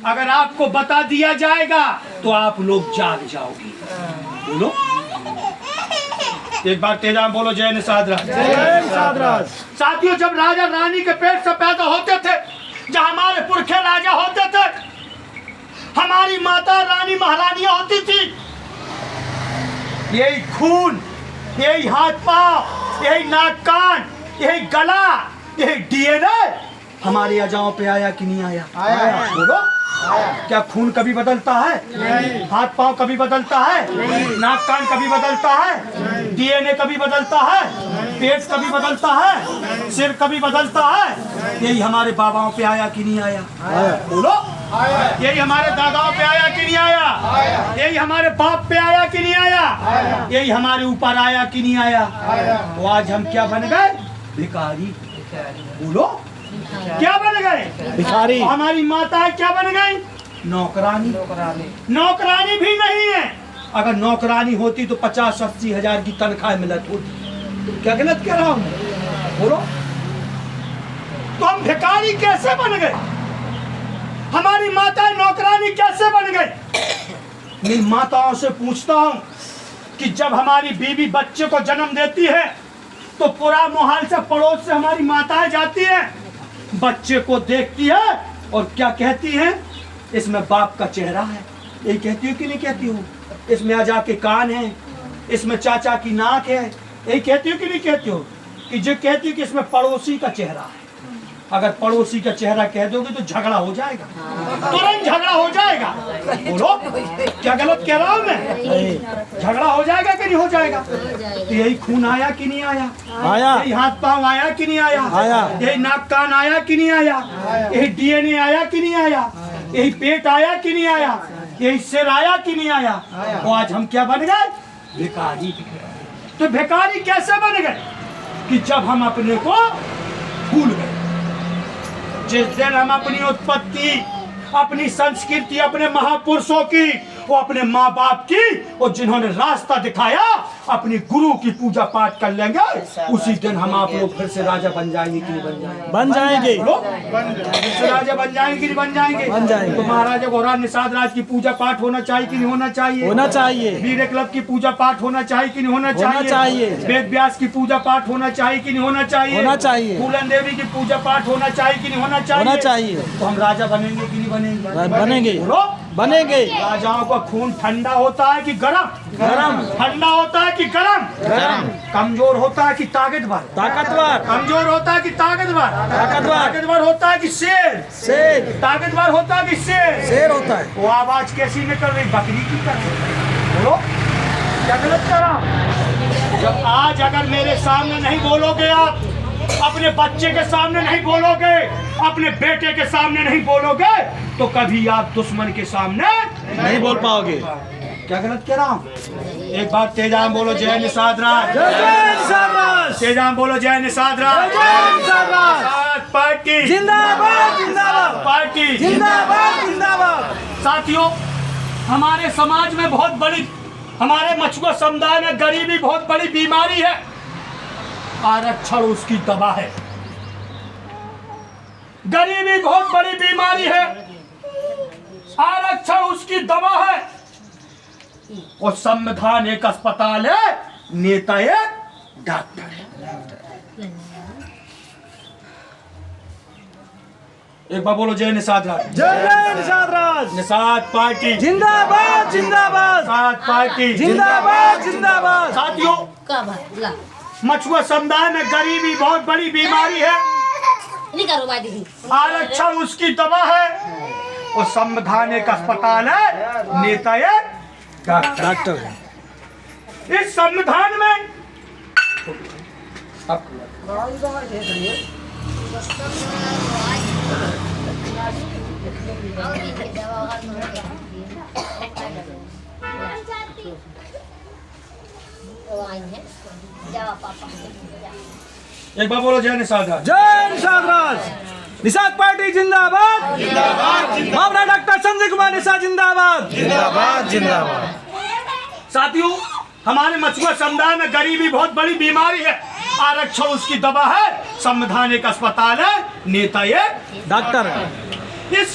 अगर आपको बता दिया जाएगा तो आप लोग जाग जाओगे। बोलो एक बार तेजा बोलो, जय निषाद राज। जय निषाद राज। साथियों, जब राजा रानी के पेट से पैदा होते थे, जब हमारे पुरखे राजा होते थे, हमारी माता रानी महारानियां होती थी, यही खून, यही हाथ पांव, यही नाक कान, यही गला, यही डीएनए हमारी अजाओं पे आया कि नहीं आया? आया। बोलो क्या खून कभी बदलता है? नहीं। हाथ पांव कभी बदलता है? नहीं। नाक कान कभी बदलता है? डीएनए कभी बदलता है? पेट कभी बदलता है? सिर कभी बदलता है? यही हमारे बाबाओं पे आया कि नहीं आया? बोलो यही हमारे दादाओं पे आया कि नहीं आया? यही हमारे बाप पे आया कि नहीं आया? यही हमारे ऊपर आया कि नहीं आया? तो आज हम क्या बन गए? भिखारी। बोलो क्या बन गए? भिखारी। हमारी माताएं क्या बन गई? नौकरानी। नौकरानी भी नहीं है। अगर नौकरानी होती तो 50-80 हजार की तनख्वाह मिलत होती। क्या गलत कह रहा हूँ? बोलो तो हम भिखारी कैसे बन गए? हमारी माताएं नौकरानी कैसे बन गई? मैं माताओं से पूछता हूँ कि जब हमारी बीवी बच्चे को जन्म देती है तो पूरा मोहल्ले से पड़ोस से हमारी माताएं जाती हैं, बच्चे को देखती है और क्या कहती हैं? इसमें बाप का चेहरा है। यही कहती हो कि नहीं कहती हो? इसमें आजा के कान है, इसमें चाचा की नाक है। यही कहती हो कि नहीं कहती हो? कि जो कहती हो कि इसमें पड़ोसी का चेहरा है। अगर पड़ोसी का चेहरा कह दोगे तो झगड़ा हो जाएगा, तुरंत झगड़ा हो जाएगा। बोलो क्या गलत कह रहा हूँ मैं? झगड़ा हो जाएगा कि नहीं हो जाएगा? तो यही खून आया कि नहीं आया? आया। यही हाथ पांव आया कि नहीं आया? आया। यही नाक कान आया कि नहीं आया? यही डीएनए आया कि नहीं आया? यही पेट आया कि नहीं आया? यही सिर आया कि नहीं आया? तो आज हम क्या बन गए? भिखारी। तो भिखारी कैसे बन गए? कि जब हम अपने को भूल गए। जिस दिन हम अपनी उत्पत्ति, अपनी संस्कृति, अपने महापुरुषों की, वो अपने माँ बाप की, और जिन्होंने रास्ता दिखाया, अपनी गुरु की पूजा पाठ कर लेंगे, उसी दिन हम आप लोग फिर से राजा बन जाएंगे कि नहीं बन जाएंगे? बन जाएंगे। फिर से राजा बन जाएंगे कि नहीं बन जाएंगे? बन जाएंगे। तो महाराजा घोड़ा निषाद राज की पूजा पाठ होना चाहिए कि नहीं होना चाहिए? होना चाहिए। वीर क्लब की पूजा पाठ होना चाहिए कि नहीं होना चाहिए? चाहिए। वेद व्यास की पूजा पाठ होना चाहिए कि नहीं होना चाहिए? होना चाहिए। फूलन देवी की पूजा पाठ होना चाहिए कि नहीं होना चाहिए? होना चाहिए। तो हम राजा बनेंगे कि नहीं बनेंगे? बनेंगे। बोलो बनेंगे। राजाओं का खून ठंडा होता है कि गरम? गरम। ठंडा होता है कि गरम? गरम। कमजोर होता है कि ताकतवर? ताकतवर। कमजोर होता है कि ताकतवर? ताकतवर। ताकतवर होता है कि शेर? शेर। ताकतवर होता है कि शेर? शेर होता है। वो आवाज कैसी निकल रही? बकरी की कर बोलो क्या गलत कर रहा हूं? जब आज अगर मेरे सामने नहीं बोलोगे, आप अपने बच्चे के सामने नहीं बोलोगे, अपने बेटे के सामने नहीं बोलोगे, तो कभी आप दुश्मन के सामने नहीं बोल पाओगे। क्या गलत कह रहा हूँ? एक बार तेजाम बोलो, जय निषाद राज। जय निषाद राज। तेजाम बोलो, जय निषाद राज। जय निषाद राज। निषाद पार्टी जिंदाबाद जिंदाबाद। पार्टी जिंदाबाद जिंदाबाद। साथियों, हमारे समाज में बहुत बड़ी, हमारे मछुआ समुदाय में गरीबी बहुत बड़ी बीमारी है। आरक्षण उसकी दवा है। गरीबी बहुत बड़ी बीमारी है, आरक्षण उसकी दवा है। और संविधान एक अस्पताल है, नेता एक डॉक्टर है। एक बार बोलो, जय निषाद राज। जय निषाद राज। निषाद पार्टी जिंदाबाद जिंदाबाद। निषाद पार्टी जिंदाबाद जिंदाबाद। साथियों, मछुआ समुदाय में गरीबी बहुत बड़ी बीमारी है, आरक्षण उसकी दवा है, और संविधान एक अस्पताल है, नेता एक डॉक्टर है। इस संविधान में एक बार बोलो, जय निषाद राज। जय निषाद राज। निषाद पार्टी जिंदाबाद जिंदाबाद। बाबरा डॉक्टर संजय कुमार निषाद जिंदाबाद जिंदाबाद जिंदाबाद। साथियों, हमारे मछुआ समुदाय में गरीबी बहुत बड़ी बीमारी है, आरक्षण उसकी दवा है, संविधान एक अस्पताल है, नेता एक डॉक्टर है। इस